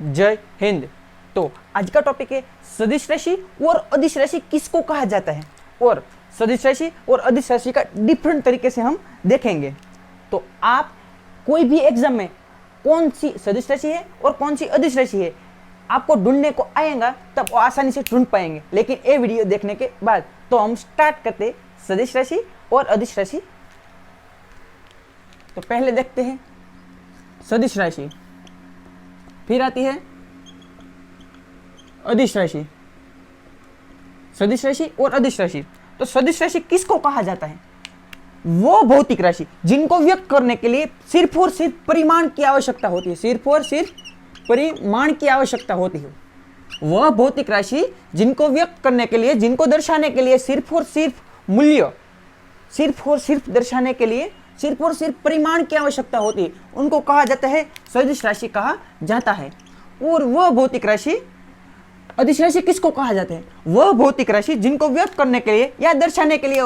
जय हिंद। तो आज का टॉपिक है सदिश राशि और अदिश राशि किसको कहा जाता है, और सदिश राशि और अदिश राशि का डिफरेंट तरीके से हम देखेंगे। तो आप कोई भी एग्जाम में कौन सी सदिश राशि है और कौन सी अदिश राशि है आपको ढूंढने को आएगा, तब वो आसानी से ढूंढ पाएंगे। लेकिन ये वीडियो देखने के बाद तो हम स्टार्ट करते सदिश राशि और अदिश राशि। तो पहले देखते हैं सदिश राशि, फिर आती है अदिश राशि। सदिश राशि और अदिश राशि। तो सदिश राशि किसको कहा जाता है? वो भौतिक राशि जिनको व्यक्त करने के लिए सिर्फ और सिर्फ परिमाण की आवश्यकता होती है, सिर्फ और सिर्फ परिमाण की आवश्यकता होती है। वह भौतिक राशि जिनको व्यक्त करने के लिए, जिनको दर्शाने के लिए सिर्फ और सिर्फ मूल्य, सिर्फ और सिर्फ दर्शाने के लिए सिर्फ और सिर्फ परिमाण की आवश्यकता होती है, उनको कहा जाता है सदिश राशि कहा जाता है। और वह भौतिक राशि अदिश राशि किसको कहा जाता है? वह भौतिक राशि जिनको व्यक्त करने के लिए या दर्शाने के लिए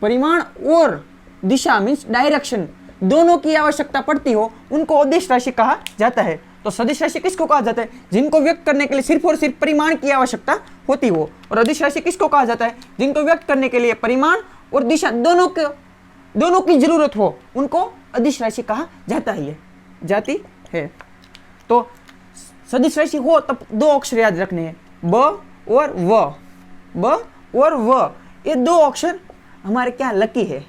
परिमाण और दिशा मीन्स डायरेक्शन दोनों की आवश्यकता पड़ती हो, उनको अदिश राशि कहा जाता है। तो सदिश राशि किसको कहा जाता है? जिनको व्यक्त करने के लिए सिर्फ और सिर्फ परिमाण की आवश्यकता होती हो। और अदिश राशि किसको कहा जाता है? जिनको व्यक्त करने के लिए परिमाण और दिशा दोनों की जरूरत हो, उनको अदिश राशि कहा जाती है। तो सदिश राशि हो तब दो अक्षर याद रखने हैं, ब और व। ब और व ये दो अक्षर हमारे क्या लकी है,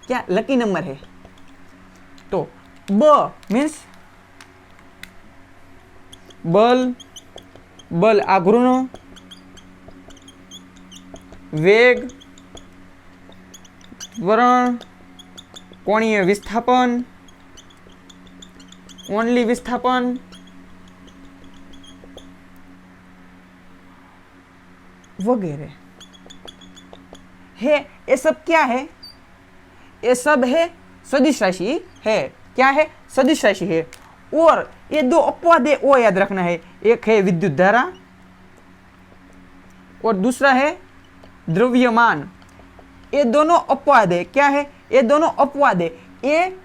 क्या लकी नंबर है। तो ब मीन्स बल आघूर्ण, वेग, त्वरण, कोणीय विस्थापन, ओनली विस्थापन, वगैरह है। ये सब क्या है? ये सब है सदिश राशि है। क्या है? सदिश राशि है। और ये दो अपवाद है, वो याद रखना है। एक है विद्युत धारा और दूसरा है द्रव्यमान। ये दोनों अपवाद है। क्या है? ये दोनों अपवाद है। ये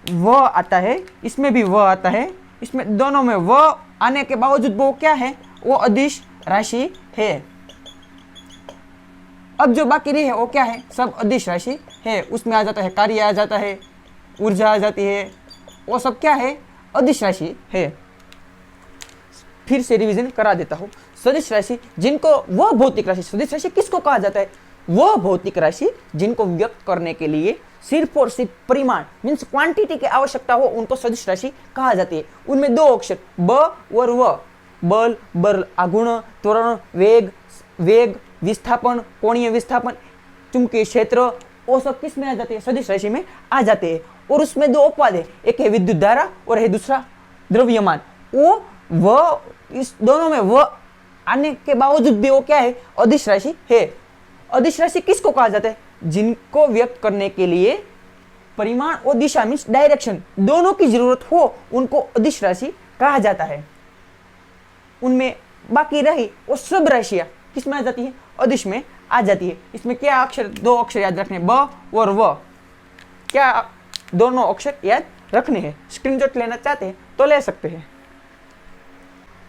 व आता है, इसमें भी व आता है, इसमें दोनों में व आने के बावजूद वो क्या है? वो अदिश राशि है। अब जो बाकी रही है वो क्या है? सब अदिश राशि है। उसमें आ जाता है कार्य, आ जाता है ऊर्जा, आ जाती है, वो सब क्या है? अदिश राशि है। फिर से रिवीजन करा देता हूँ। सदिश राशि जिनको, वह भौतिक राशि, सदिश राशि किसको कहा जाता है? वह भौतिक राशि जिनको व्यक्त करने के लिए सिर्फ और सिर्फ परिमाण मीन्स क्वांटिटी की आवश्यकता हो, उनको सदिश राशि कहा जाती है। उनमें दो अक्षर ब और व, बल आघूर्ण, त्वरण, वेग, विस्थापन, कोणीय विस्थापन, चुंबकीय क्षेत्र, वो सब किस में आ जाते हैं? सदिश राशि में आ जाते हैं। और उसमें दो अपवाद है, एक है विद्युत धारा और है दूसरा द्रव्यमान। वो इस दोनों में वो आने के बावजूद भी वो क्या है? अदिश राशि है। अदिश राशि किसको कहा जाता है? जिनको व्यक्त करने के लिए परिमाण और दिशा मीन्स डायरेक्शन दोनों की जरूरत हो, उनको अदिश राशि कहा जाता है। उनमें बाकी रही वो सब राशियां किस में आ जाती है? अदिश में आ जाती है। इसमें क्या अक्षर, दो अक्षर याद रखने, ब और व। क्या दोनों अक्षर याद रखने हैं। स्क्रीनशॉट लेना चाहते हैं तो ले सकते हैं।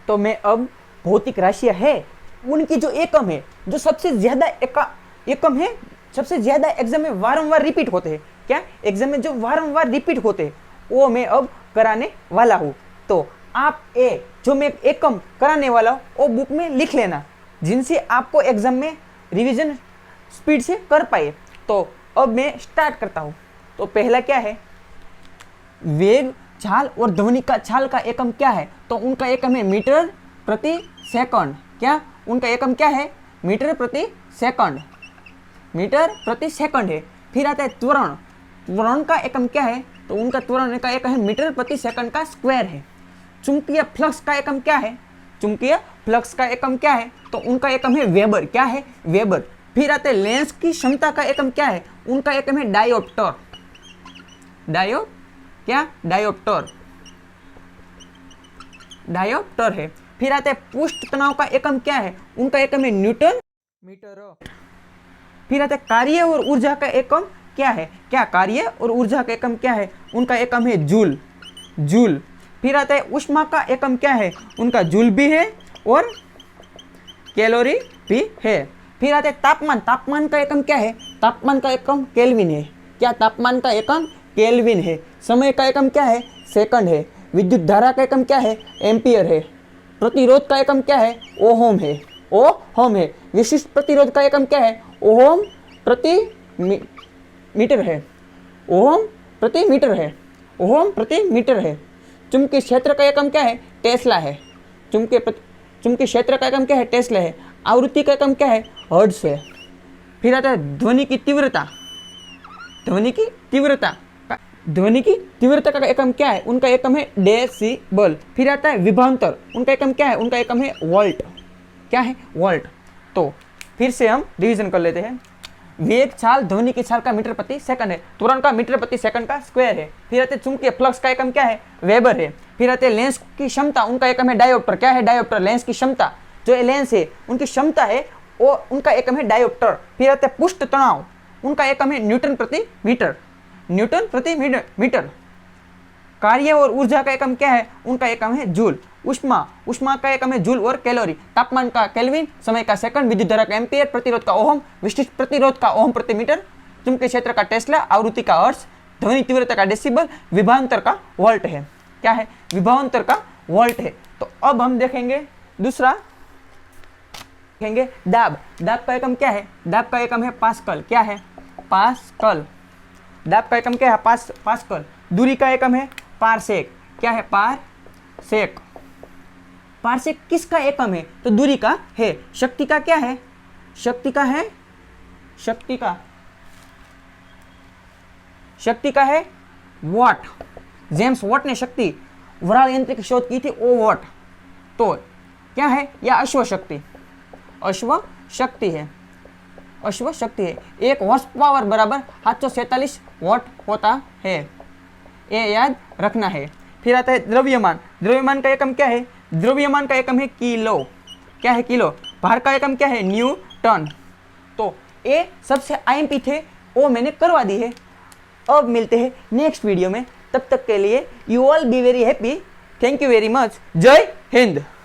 तो मैं अब भौतिक राशियां है, उनकी जो एकम है, जो सबसे ज्यादा एकम है, सबसे ज्यादा एग्जाम में वारंवार रिपीट होते हैं। क्या एग्जाम में जो वारंवार रिपीट होते हैं वो मैं अब कराने वाला हूँ। तो आप जो मैं एकम कराने वाला हूँ वो बुक में लिख लेना, जिनसे आपको एग्जाम में रिवीजन स्पीड से कर पाए। तो अब मैं स्टार्ट करता हूँ। तो पहला क्या है? वेग, चाल और ध्वनि का चाल का एकम क्या है? तो उनका एकम है मीटर प्रति सेकंड। क्या उनका एकम क्या है? मीटर प्रति सेकंड। मीटर प्रति सेकंड है। फिर आता है त्वरण। त्वरण का एकम क्या है? तो उनका त्वरण का एकम है मीटर प्रति सेकंड का स्क्वायर है। चुंबकीय फ्लक्स का एकम क्या है? चुंबकीय फ्लक्स का एकम क्या है? तो उनका एकम है वेबर। क्या है? वेबर। फिर आते लेंस की क्षमता का एकम क्या है? उनका एकम है डायोप्टर। डायोप्टर है। फिर आते पृष्ठ तनाव का एकम क्या है? उनका एकम है न्यूटन मीटर। फिर आते कार्य और ऊर्जा का एकम क्या है? क्या कार्य और ऊर्जा का एकम क्या है? उनका एकम है जूल। जूल। फिर आता है ऊष्मा का एकम क्या है, उनका जूल भी है और कैलोरी भी है। फिर आता है तापमान, तापमान का एकम क्या है, तापमान का एकम केल्विन है। क्या तापमान का एकम केल्विन है। समय का एकम क्या है, सेकंड है। विद्युत धारा का एकम क्या है, एम्पियर है। प्रतिरोध का एकम क्या है, ओहम है, ओहम है। विशिष्ट प्रतिरोध का एकम क्या है, ओहम प्रति मीटर है, ओहम प्रति मीटर है, ओहम प्रति मीटर है। चुंबकीय क्षेत्र का एकम क्या है, टेस्ला है। चुंबकीय क्षेत्र का एकम क्या है, टेस्ला है। आवृत्ति का एकम क्या है, हर्ट्ज है। फिर आता है ध्वनि की तीव्रता, ध्वनि की तीव्रता, ध्वनि की तीव्रता का एकम क्या है, उनका एकम है डेसिबल। फिर आता है विभवांतर, उनका एकम क्या है, उनका एकम है वोल्ट। क्या है, वोल्ट। तो फिर से हम रिवीजन कर लेते हैं। वेग चाल ध्वनि की चाल का मीटर प्रति सेकंड है। त्वरण का मीटर प्रति सेकंड का स्क्वायर है। फिर आते चुंबकीय फ्लक्स का एकम क्या है, वेबर है। फिर आते लेंस की क्षमता, उनका एकम है डायोप्टर। क्या है, डायोप्टर। लेंस की क्षमता, जो लेंस है उनकी क्षमता है वो उनका एकम है डायोप्टर। फिर आते पृष्ठ तनाव, उनका एकम है न्यूटन प्रति मीटर, न्यूटन प्रति मीटर। कार्य और ऊर्जा का एकम क्या है, उनका एकम है जूल। ऊष्मा, ऊष्मा का एकम है जूल और कैलोरी। तापमान का केल्विन, समय का सेकंड, विद्युत धारा का एम्पियर, प्रतिरोध का ओहम, विशिष्ट प्रतिरोध का ओहम प्रति मीटर, चुंबकीय क्षेत्र का टेस्ला, आवृत्ति का हर्ट्ज, ध्वनि तीव्रता का डेसिबल, विभवांतर का वोल्ट है। क्या है, विभवांतर का वोल्ट है। तो अब हम देखेंगे दूसरा, देखेंगे दाब। दाब का एकम क्या है, दाब का एकम है पास्कल। क्या है, पास्कल। दाब का एकम क्या है, पास्कल। दूरी का एकम है पारसेक। क्या है, पारसेक। पारसेक किसका एकम है, तो दूरी का है। शक्ति का क्या है, शक्ति का है, शक्ति का है वॉट। जेम्स वॉट ने शक्ति वराल यंत्र की शोध की थी, ओ वॉट। तो क्या है, या अश्व शक्ति, अश्व शक्ति है, अश्व शक्ति है। 1 हॉर्स पावर बराबर 747 वॉट होता है, ये याद रखना है। फिर आता है द्रव्यमान। द्रव्यमान का एकम क्या है, द्रव्यमान का एकम है किलो। क्या है, किलो। भार का एकम क्या है, न्यूटन। तो ये सबसे आईएमपी थे, वो मैंने करवा दी है। अब मिलते हैं नेक्स्ट वीडियो में, तब तक के लिए you all be very happy. Thank you very much. जय हिंद।